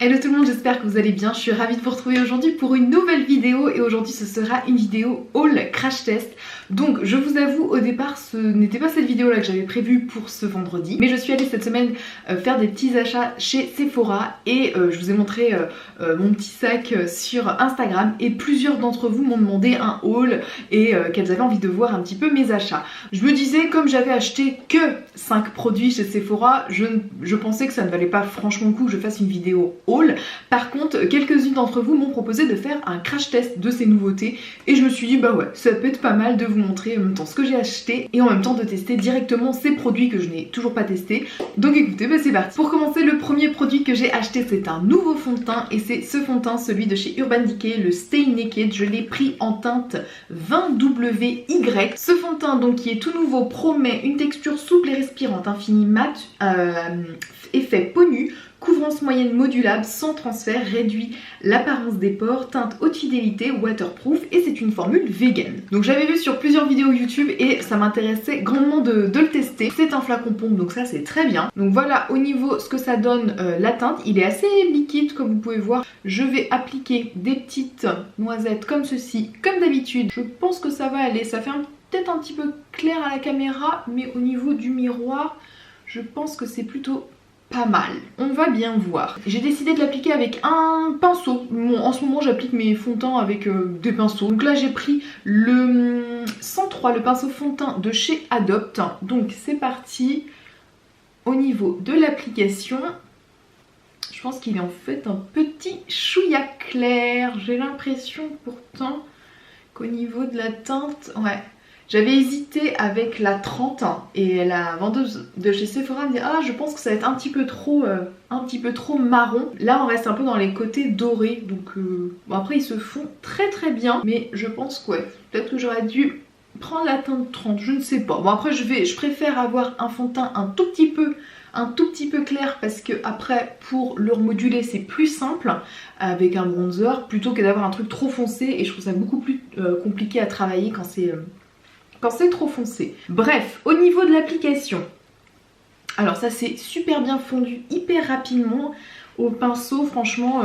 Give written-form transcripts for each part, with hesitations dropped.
Hello tout le monde, j'espère que vous allez bien. Je suis ravie de vous retrouver aujourd'hui pour une nouvelle vidéo et aujourd'hui ce sera une vidéo haul crash test. Donc je vous avoue, au départ ce n'était pas cette vidéo là que j'avais prévue pour ce vendredi, mais je suis allée cette semaine faire des petits achats chez Sephora et je vous ai montré mon petit sac sur Instagram et plusieurs d'entre vous m'ont demandé un haul et qu'elles avaient envie de voir un petit peu mes achats. Je me disais, comme j'avais acheté que 5 produits chez Sephora, je pensais que ça ne valait pas franchement le coup que je fasse une vidéo haul. Par contre, quelques-unes d'entre vous m'ont proposé de faire un crash test de ces nouveautés et je me suis dit bah ouais, ça peut être pas mal de vous montrer en même temps ce que j'ai acheté et en même temps de tester directement ces produits que je n'ai toujours pas testés. Donc écoutez, bah c'est parti. Pour commencer, le premier produit que j'ai acheté, c'est un nouveau fond de teint et c'est ce fond de teint, celui de chez Urban Decay, le Stay Naked. Je l'ai pris en teinte 20WY. Ce fond de teint donc qui est tout nouveau promet une texture souple et respirante, un fini mat, effet peau nue, couvrance moyenne modulable sans transfert, réduit l'apparence des pores, teinte haute fidélité, waterproof et c'est une formule vegan. Donc j'avais vu sur plusieurs vidéos YouTube et ça m'intéressait grandement de le tester. C'est un flacon pompe donc ça c'est très bien. Donc voilà au niveau ce que ça donne la teinte, il est assez liquide comme vous pouvez voir. Je vais appliquer des petites noisettes comme ceci, comme d'habitude. Je pense que ça va aller, ça fait peut-être un petit peu clair à la caméra mais au niveau du miroir je pense que c'est plutôt pas mal, on va bien voir. J'ai décidé de l'appliquer avec un pinceau. Bon, en ce moment j'applique mes fonds de teint avec des pinceaux. Donc là j'ai pris le 103, le pinceau fond de teint de chez Adopt. Donc c'est parti. Au niveau de l'application, je pense qu'il est en fait un petit chouïa clair. J'ai l'impression pourtant qu'au niveau de la teinte, ouais. J'avais hésité avec la 30 et la vendeuse de chez Sephora me dit ah je pense que ça va être un petit peu trop marron. Là on reste un peu dans les côtés dorés donc bon, après ils se font très bien mais je pense que ouais, peut-être que j'aurais dû prendre la teinte 30, je ne sais pas. Bon après je préfère avoir un fond de teint un tout petit peu clair parce que après pour le remoduler c'est plus simple avec un bronzer plutôt que d'avoir un truc trop foncé et je trouve ça beaucoup plus compliqué à travailler quand c'est trop foncé. Bref, au niveau de l'application, alors ça c'est super bien fondu, hyper rapidement au pinceau, franchement,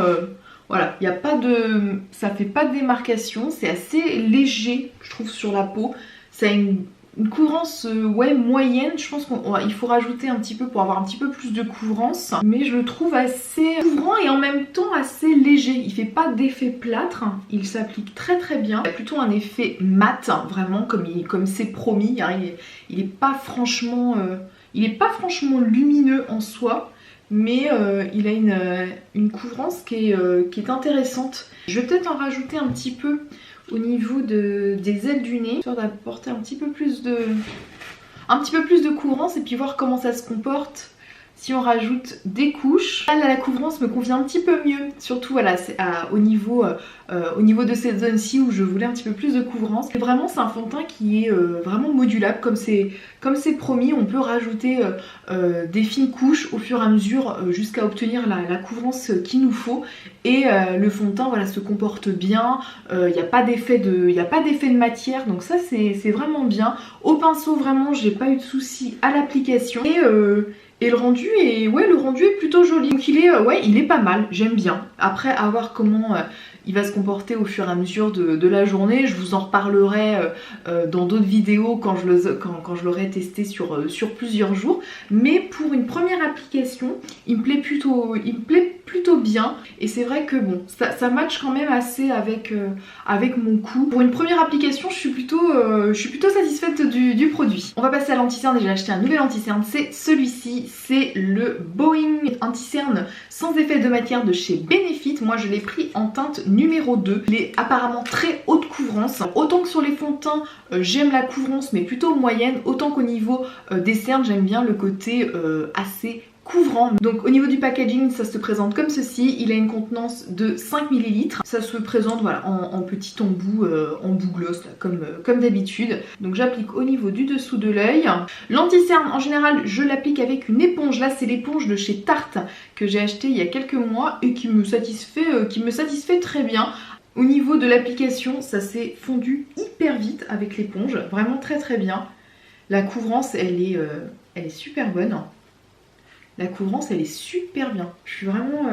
voilà, il n'y a pas de, ça fait pas de démarcation, c'est assez léger, je trouve, sur la peau. Ça a une couvrance ouais, moyenne, je pense qu'il faut rajouter un petit peu pour avoir un petit peu plus de couvrance, mais je le trouve assez couvrant et en même temps assez léger. Il fait pas d'effet plâtre, il s'applique très bien. Il a plutôt un effet mat, vraiment comme c'est promis. Hein. Il est pas franchement lumineux en soi, mais il a une couvrance qui est intéressante. Je vais peut-être en rajouter un petit peu au niveau des ailes du nez, histoire d'apporter un petit peu plus de couvrance et puis voir comment ça se comporte si on rajoute des couches. Là la couvrance me convient un petit peu mieux, surtout voilà, au niveau de cette zone-ci où je voulais un petit peu plus de couvrance. Et vraiment c'est un fond de teint qui est vraiment modulable comme c'est promis. On peut rajouter des fines couches au fur et à mesure jusqu'à obtenir la couvrance qu'il nous faut. Et le fond de teint voilà, se comporte bien, il n'y a pas d'effet de matière, donc ça c'est vraiment bien. Au pinceau vraiment j'ai pas eu de soucis à l'application et le rendu est plutôt joli. Donc il est pas mal, j'aime bien. Après à voir comment il va se comporter au fur et à mesure de la journée. Je vous en reparlerai dans d'autres vidéos quand je l'aurai testé sur plusieurs jours. Mais pour une première application, il me plaît plutôt bien. Et c'est vrai que bon, ça match quand même assez avec mon cou. Pour une première application, je suis plutôt satisfaite du produit. On va passer à l'anti-cerne et j'ai acheté un nouvel anti-cerne. C'est celui-ci, c'est le Boeing anti-cerne sans effet de matière de chez Benefit. Moi je l'ai pris en teinte numéro 2. Il est apparemment très haute couvrance. Autant que sur les fonds de teint, j'aime la couvrance mais plutôt moyenne. Autant qu'au niveau des cernes, j'aime bien le côté assez couvrant. Donc au niveau du packaging ça se présente comme ceci, il a une contenance de 5 ml, ça se présente voilà, en petit embout gloss là, comme d'habitude. Donc j'applique au niveau du dessous de l'œil. L'anti-cerne en général je l'applique avec une éponge, là c'est l'éponge de chez Tarte que j'ai acheté il y a quelques mois et qui me satisfait très bien. Au niveau de l'application ça s'est fondu hyper vite avec l'éponge, vraiment très bien. La couvrance elle est super bonne. La couvrance elle est super bien. Je suis vraiment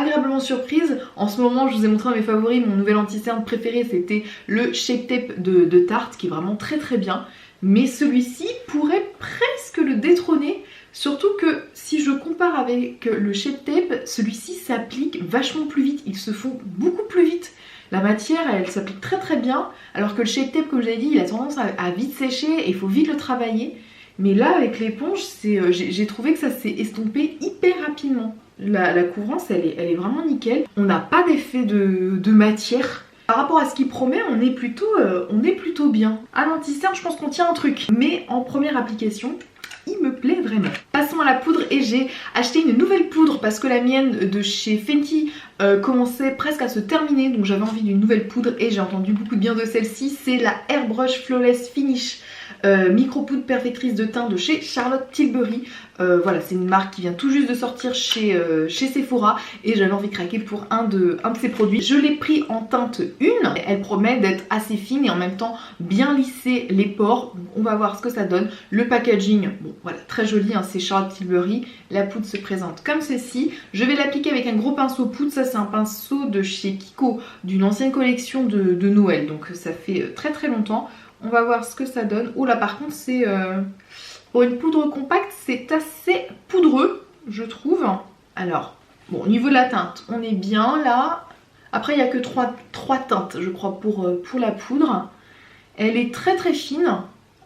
agréablement surprise. En ce moment, je vous ai montré mes favoris, mon nouvel anti-cerne préféré c'était le Shape Tape de Tarte qui est vraiment très très bien. Mais celui-ci pourrait presque le détrôner. Surtout que si je compare avec le Shape Tape, celui-ci s'applique vachement plus vite. Ils se font beaucoup plus vite. La matière, elle s'applique très très bien. Alors que le Shape Tape, comme j'avais dit, il a tendance à vite sécher et il faut vite le travailler. Mais là, avec l'éponge, j'ai trouvé que ça s'est estompé hyper rapidement. La couvrance, elle est vraiment nickel. On n'a pas d'effet de matière. Par rapport à ce qu'il promet, on est plutôt bien. À l'anti-cerne, je pense qu'on tient un truc. Mais en première application, il me plaît vraiment. Passons à la poudre et j'ai acheté une nouvelle poudre parce que la mienne de chez Fenty commençait presque à se terminer. Donc j'avais envie d'une nouvelle poudre et j'ai entendu beaucoup de bien de celle-ci. C'est la Airbrush Flawless Finish. Micro poudre perfectrice de teint de chez Charlotte Tilbury. Voilà, c'est une marque qui vient tout juste de sortir chez Sephora et j'avais envie de craquer pour un de ces produits. Je l'ai pris en teinte 1. Elle promet d'être assez fine et en même temps bien lisser les pores. Donc, on va voir ce que ça donne. Le packaging, bon voilà, très joli, hein, c'est Charlotte Tilbury. La poudre se présente comme ceci. Je vais l'appliquer avec un gros pinceau poudre. Ça, c'est un pinceau de chez Kiko, d'une ancienne collection de Noël. Donc ça fait très très longtemps. On va voir ce que ça donne. Oh là, par contre, c'est pour une poudre compacte, c'est assez poudreux, je trouve. Alors, bon, au niveau de la teinte, on est bien là. Après, il n'y a que trois teintes, je crois, pour la poudre. Elle est très très fine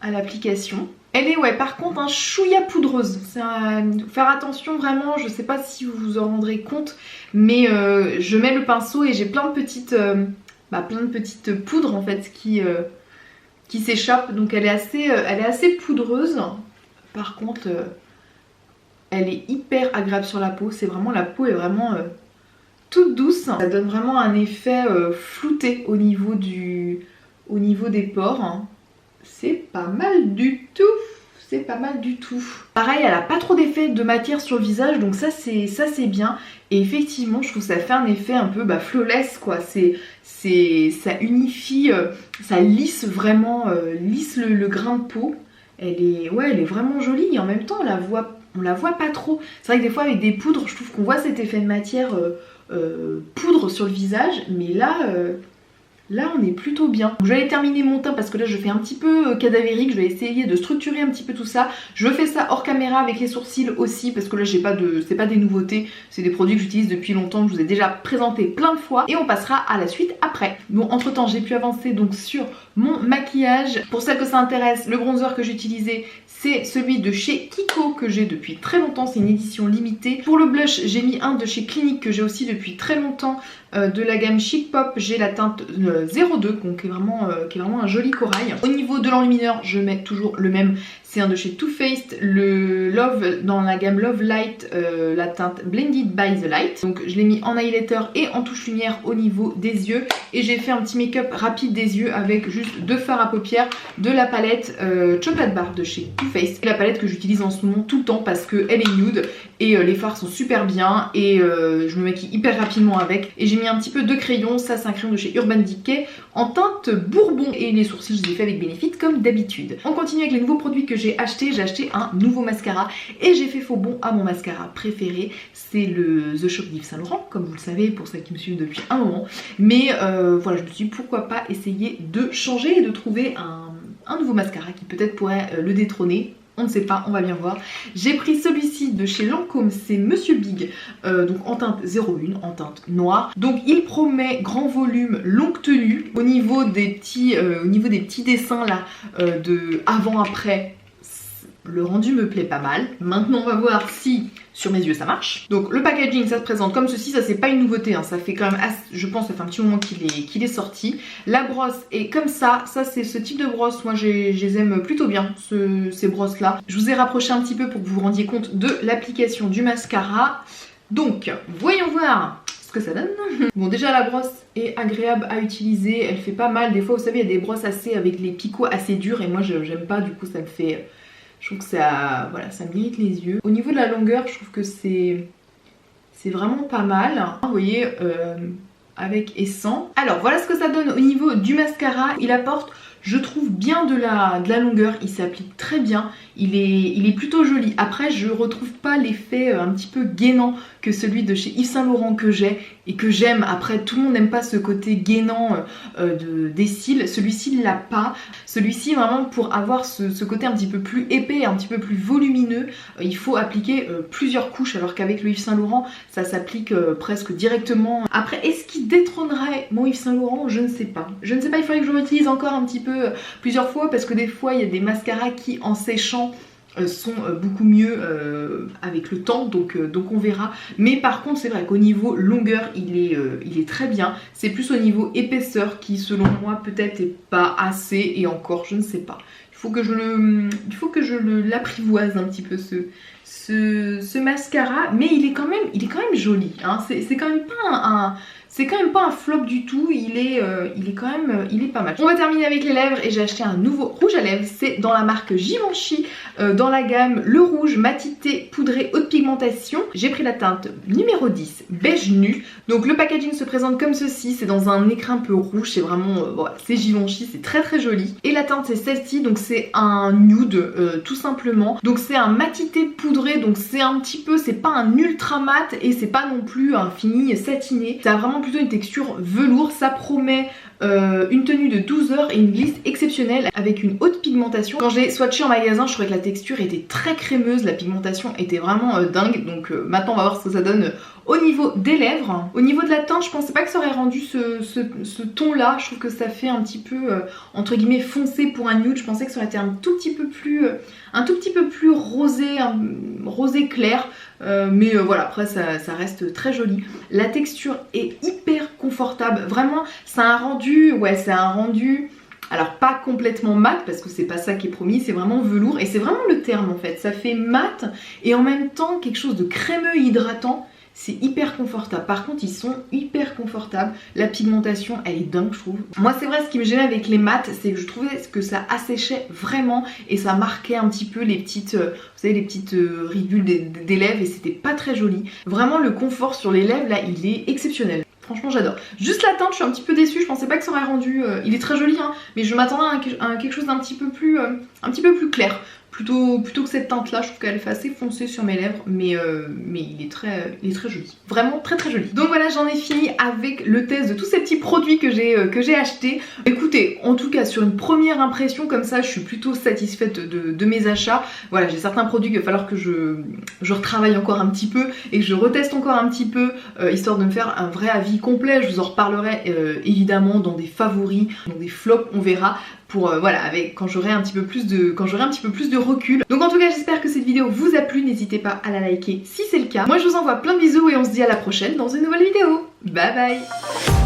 à l'application. Elle est, ouais, par contre, un chouïa poudreuse. Faire attention vraiment, je sais pas si vous vous en rendrez compte, mais je mets le pinceau et j'ai plein de petites poudres en fait qui s'échappe, donc elle est assez poudreuse. Par contre elle est hyper agréable sur la peau, la peau est vraiment toute douce. Ça donne vraiment un effet flouté au niveau des pores. C'est pas mal du tout. C'est pas mal du tout. Pareil, elle a pas trop d'effet de matière sur le visage, donc ça c'est bien. Et effectivement, je trouve que ça fait un effet un peu flawless quoi. Ça unifie, ça lisse vraiment, lisse le grain de peau. Elle est vraiment jolie et en même temps on la voit pas trop. C'est vrai que des fois avec des poudres, je trouve qu'on voit cet effet de matière poudre sur le visage, mais là on est plutôt bien. Je vais aller terminer mon teint parce que là je fais un petit peu cadavérique. Je vais essayer de structurer un petit peu tout ça. Je fais ça hors caméra avec les sourcils aussi parce que là c'est pas des nouveautés. C'est des produits que j'utilise depuis longtemps, que je vous ai déjà présenté plein de fois. Et on passera à la suite après. Bon, entre temps j'ai pu avancer donc sur mon maquillage. Pour celles que ça intéresse, le bronzer que j'utilisais c'est celui de chez Kiko que j'ai depuis très longtemps. C'est une édition limitée. Pour le blush j'ai mis un de chez Clinique que j'ai aussi depuis très longtemps. De la gamme Chic Pop, j'ai la teinte 02, donc qui est vraiment un joli corail. Au niveau de l'enlumineur, je mets toujours le même, c'est un de chez Too Faced, le Love, dans la gamme Love Light, la teinte Blended by the Light. Donc je l'ai mis en highlighter et en touche lumière au niveau des yeux. Et j'ai fait un petit make-up rapide des yeux avec juste 2 fards à paupières de la palette Chocolate Bar de chez Too Faced. C'est la palette que j'utilise en ce moment tout le temps parce qu'elle est nude et les fards sont super bien et je me maquille hyper rapidement avec. Et j'ai mis un petit peu de crayon, ça c'est un crayon de chez Urban Decay en teinte bourbon et les sourcils je les ai fait avec Benefit comme d'habitude. On continue avec les nouveaux produits que j'ai acheté un nouveau mascara et j'ai fait faux bond à mon mascara préféré, c'est le The Shop d'Yves Saint Laurent comme vous le savez pour celles qui me suivent depuis un moment, mais voilà, je me suis dit pourquoi pas essayer de changer et de trouver un nouveau mascara qui peut-être pourrait le détrôner. On ne sait pas, on va bien voir. J'ai pris celui-ci de chez Lancôme, c'est Monsieur Big, donc en teinte 01, en teinte noire. Donc il promet grand volume, longue tenue. Au niveau des petits dessins là, de avant-après, le rendu me plaît pas mal. Maintenant on va voir si sur mes yeux ça marche. Donc le packaging ça se présente comme ceci, ça c'est pas une nouveauté, hein. Ça fait quand même, je pense ça fait un petit moment qu'il est sorti. La brosse est comme ça c'est ce type de brosse, moi je les aime plutôt bien ces brosses là. Je vous ai rapproché un petit peu pour que vous vous rendiez compte de l'application du mascara. Donc voyons voir ce que ça donne. Bon déjà la brosse est agréable à utiliser, elle fait pas mal. Des fois vous savez il y a des brosses avec les picots assez durs et moi j'aime pas, du coup ça me fait... Je trouve que ça m'irrite les yeux. Au niveau de la longueur, je trouve que c'est vraiment pas mal. Vous voyez, avec et sans. Alors voilà ce que ça donne au niveau du mascara. Il apporte Je trouve bien de la longueur, il s'applique très bien, il est plutôt joli. Après je retrouve pas l'effet un petit peu gainant que celui de chez Yves Saint Laurent que j'ai et que j'aime. Après tout le monde n'aime pas ce côté gainant des cils, celui-ci il l'a pas. Celui-ci vraiment pour avoir ce côté un petit peu plus épais, un petit peu plus volumineux, il faut appliquer plusieurs couches alors qu'avec le Yves Saint Laurent ça s'applique presque directement. Après est-ce qu'il détrônerait mon Yves Saint Laurent? Je ne sais pas. Je ne sais pas, il faudrait que je l'utilise encore un petit peu plusieurs fois parce que des fois il y a des mascaras qui en séchant sont beaucoup mieux avec le temps, donc on verra. Mais par contre c'est vrai qu'au niveau longueur il est très bien. C'est plus au niveau épaisseur qui selon moi peut-être est pas assez, et encore je ne sais pas. Il faut que je l'apprivoise un petit peu ce mascara, mais il est quand même joli, hein. C'est quand même pas c'est quand même pas un flop du tout, il est pas mal. On va terminer avec les lèvres et j'ai acheté un nouveau rouge à lèvres, c'est dans la marque Givenchy, dans la gamme le rouge matité poudré haute pigmentation. J'ai pris la teinte numéro 10, beige nu. Donc le packaging se présente comme ceci, c'est dans un écrin un peu rouge, c'est vraiment, voilà, c'est Givenchy, c'est très joli. Et la teinte c'est celle-ci, donc c'est un nude tout simplement. Donc c'est un matité poudré, donc c'est un petit peu, c'est pas un ultra mat et c'est pas non plus un fini satiné. Ça a vraiment plutôt une texture velours, ça promet une tenue de 12 heures et une glisse exceptionnelle avec une haute pigmentation. Quand je l'ai swatché en magasin, je trouvais que la texture était très crémeuse, la pigmentation était vraiment dingue. Donc maintenant on va voir ce que ça donne au niveau des lèvres. Au niveau de la teinte, je pensais pas que ça aurait rendu ce ton là. Je trouve que ça fait un petit peu entre guillemets foncé pour un nude. Je pensais que ça aurait été un tout petit peu plus rosé, rosé clair. Mais voilà, après ça reste très joli. La texture est hyper confortable. Vraiment, c'est un rendu, alors pas complètement mat parce que c'est pas ça qui est promis, c'est vraiment velours et c'est vraiment le terme en fait. Ça fait mat et en même temps quelque chose de crémeux hydratant. C'est hyper confortable. Par contre ils sont hyper confortables. La pigmentation elle est dingue je trouve. Moi c'est vrai, ce qui me gênait avec les mats, c'est que je trouvais que ça asséchait vraiment et ça marquait un petit peu les petites, vous savez, les petites ridules des lèvres et c'était pas très joli. Vraiment le confort sur les lèvres là il est exceptionnel. Franchement j'adore. Juste la teinte, je suis un petit peu déçue, je pensais pas que ça aurait rendu... il est très joli hein, mais je m'attendais à quelque chose d'un petit peu plus clair. Plutôt que cette teinte là, je trouve qu'elle fait assez foncée sur mes lèvres, mais il est très joli. Vraiment très joli. Donc voilà, j'en ai fini avec le test de tous ces petits produits que j'ai achetés. Écoutez, en tout cas sur une première impression comme ça, je suis plutôt satisfaite de mes achats. Voilà, j'ai certains produits qu'il va falloir que je retravaille encore un petit peu et que je reteste encore un petit peu, histoire de me faire un vrai avis complet. Je vous en reparlerai évidemment dans des favoris, dans des flops, on verra. Pour voilà, quand j'aurai un petit peu plus de recul. Donc en tout cas j'espère que cette vidéo vous a plu, n'hésitez pas à la liker si c'est le cas. Moi je vous envoie plein de bisous et on se dit à la prochaine dans une nouvelle vidéo. Bye bye.